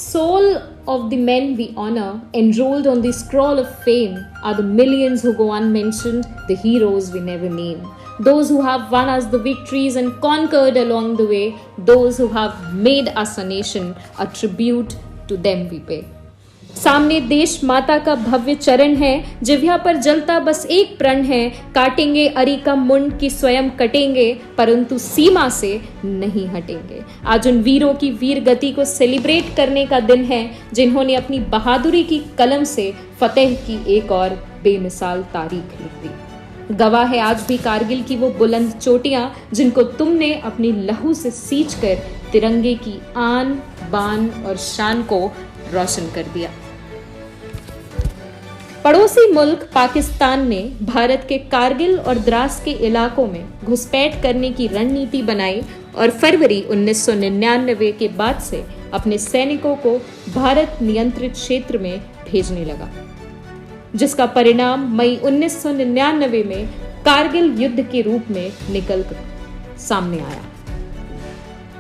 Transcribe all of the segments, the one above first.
soul of the men we honor, enrolled on the scroll of fame, are the millions who go unmentioned, the heroes we never name. Those who have won us the victories and conquered along the way, those who have made us a nation, a tribute to them we pay. सामने देश माता का भव्य चरण है, जिह्वा पर जलता बस एक प्रण है, काटेंगे अरी का मुंड की स्वयं कटेंगे, परंतु सीमा से नहीं हटेंगे। आज उन वीरों की वीर गति को सेलिब्रेट करने का दिन है, जिन्होंने अपनी बहादुरी की कलम से फतेह की एक और बेमिसाल तारीख लिख दी। गवाह है आज भी कारगिल की वो बुलंद चोटियां, जिनको तुमने अपनी लहू से सींचकर तिरंगे की आन बान और शान को रोशन कर दिया। पड़ोसी मुल्क पाकिस्तान ने भारत के कारगिल और द्रास के इलाकों में घुसपैठ करने की रणनीति बनाई और फरवरी 1999 के बाद से अपने सैनिकों को भारत नियंत्रित क्षेत्र में भेजने लगा, जिसका परिणाम मई 1999 में कारगिल युद्ध के रूप में निकल कर सामने आया।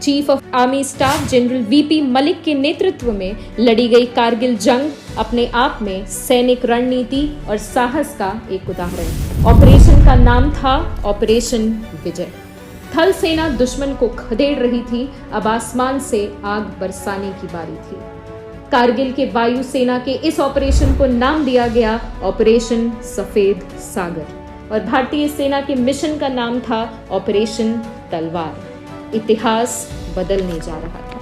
Chief of army staff general VP Malik के नेतृत्व में लड़ी गई कारगिल जंग अपने आप में सैनिक रणनीति और साहस का एक उदाहरण। ऑपरेशन का नाम था ऑपरेशन विजय। थल सेना दुश्मन को खदेड़ रही थी, अब आसमान से आग बरसाने की बारी थी। कारगिल के वायु सेना के इस ऑपरेशन को नाम दिया गया ऑपरेशन सफेद सागर और भारतीय सेना के मिशन का नाम था ऑपरेशन तलवार। इतिहास बदलने जा रहा था।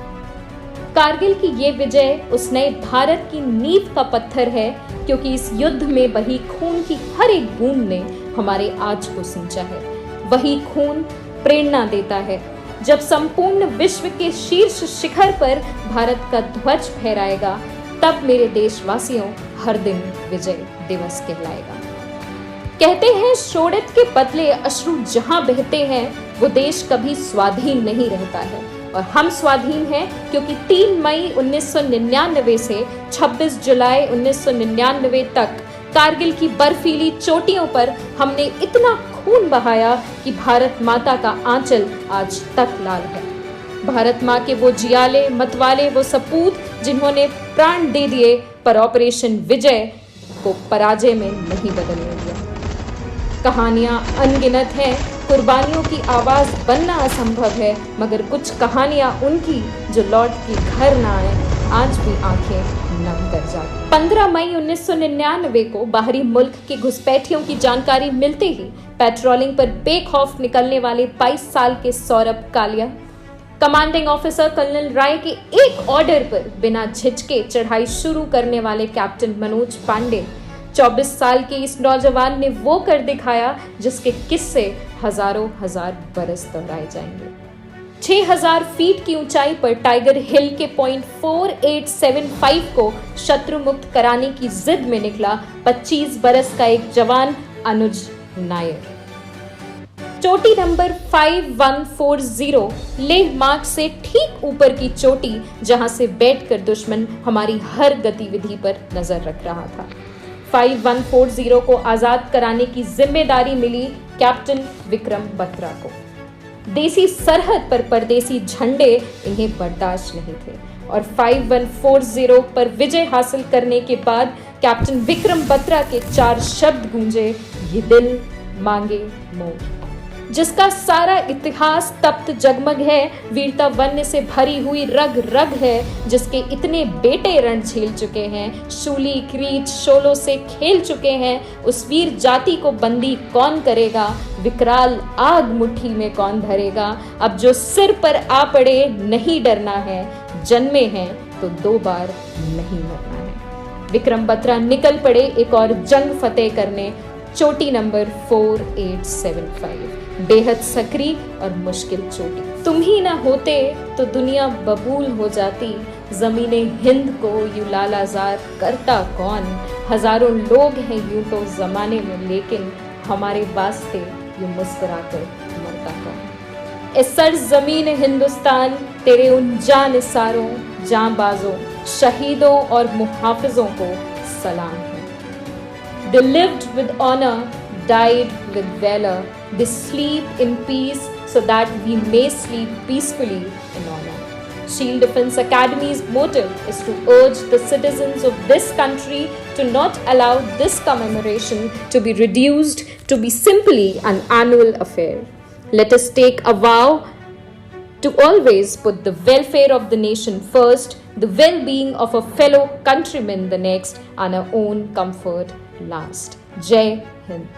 कारगिल की ये विजय उस नए भारत की नींव का पत्थर है, क्योंकि इस युद्ध में बही खून की हर एक बूंद ने हमारे आज को सिंचा है। वही खून प्रेरणा देता है। जब संपूर्ण विश्व के शीर्ष शिखर पर भारत का ध्वज फहराएगा, तब मेरे देशवासियों हर दिन विजय दिवस कहलाएगा। कहते हैं शोणित के बदले अश्रु जहां बहते हैं, वो देश कभी स्वाधीन नहीं रहता है। और हम स्वाधीन हैं क्योंकि 3 मई 1999 से 26 जुलाई 1999 तक कारगिल की बर्फीली चोटियों पर हमने इतना खून बहाया कि भारत माता का आंचल आज तक लाल है। भारत माँ के वो जियाले मतवाले, वो सपूत जिन्होंने प्राण दे दिए, पर ऑपरेशन विजय को पराजय में नहीं बदलने दिया। कहानियां अनगिनत हैं, कुर्बानियों की आवाज बनना असंभव है, मगर कुछ कहानियां उनकी जो लौट के घर ना आए, आज भी आंखें नम कर जाती। 15 मई 1999 को बाहरी मुल्क के घुसपैठियों की जानकारी मिलते ही पेट्रोलिंग पर बेखौफ निकलने वाले 22 साल के Saurabh Kalia, commanding officer colonel Rai के एक ऑर्डर पर बिना झिझके चढ़ाई शुरू करने वाले कैप्टन मनोज पांडे, 24 साल के इस नौजवान ने वो कर दिखाया जिसके किस्से हजारों हजार बरस दोहराए जाएंगे। 6000 फीट की ऊंचाई पर टाइगर हिल के पॉइंट 4875 को शत्रु मुक्त कराने की जिद में निकला 25 बरस का एक जवान अनुज नायर। चोटी नंबर 5140 लेह मार्ग से ठीक ऊपर की चोटी, जहां से बैठकर दुश्मन हमारी हर गतिविधि पर नजर रख रहा था। 5140 को आजाद कराने की जिम्मेदारी मिली कैप्टन विक्रम बत्रा को। देसी सरहद पर परदेसी झंडे इन्हें बर्दाश्त नहीं थे और 5140 पर विजय हासिल करने के बाद कैप्टन विक्रम बत्रा के 4 शब्द गूंजे, ये दिल मांगे मोर, जिसका सारा इतिहास तप्त जगमग है, वीरता वन्य से भरी हुई रग रग है, जिसके इतने बेटे रण झेल चुके हैं, शूली क्रीच शोलों से खेल चुके हैं। उस वीर जाति को बंदी कौन करेगा, विकराल आग मुट्ठी में कौन धरेगा। अब जो सिर पर आ पड़े नहीं डरना है, जन्मे हैं तो 2 बार नहीं मरना है। विक्रम बत्रा निकल पड़े एक और जंग फतेह करने, चोटी नंबर 4875, बेहद सकरी और मुश्किल चोटी। तुम ही ना होते तो दुनिया बबूल हो जाती, जमीने हिंद को यूं लालाजार करता कौन। हजारों लोग हैं यूं तो जमाने में, लेकिन हमारे वास्ते यूं मुस्कुराकर मरता कौन। इस सरजमीन हिंदुस्तान तेरे उन जानिसारों, जांबाजों, शहीदों और मुहाफिजों को सलाम है। They lived with honor, died with valor. They sleep in peace so that we may sleep peacefully in honor. Shield Defence Academy's motive is to urge the citizens of this country to not allow this commemoration to be reduced to be simply an annual affair. Let us take a vow to always put the welfare of the nation first, the well-being of a fellow countrymen the next, and our own comfort last. Jai Hind.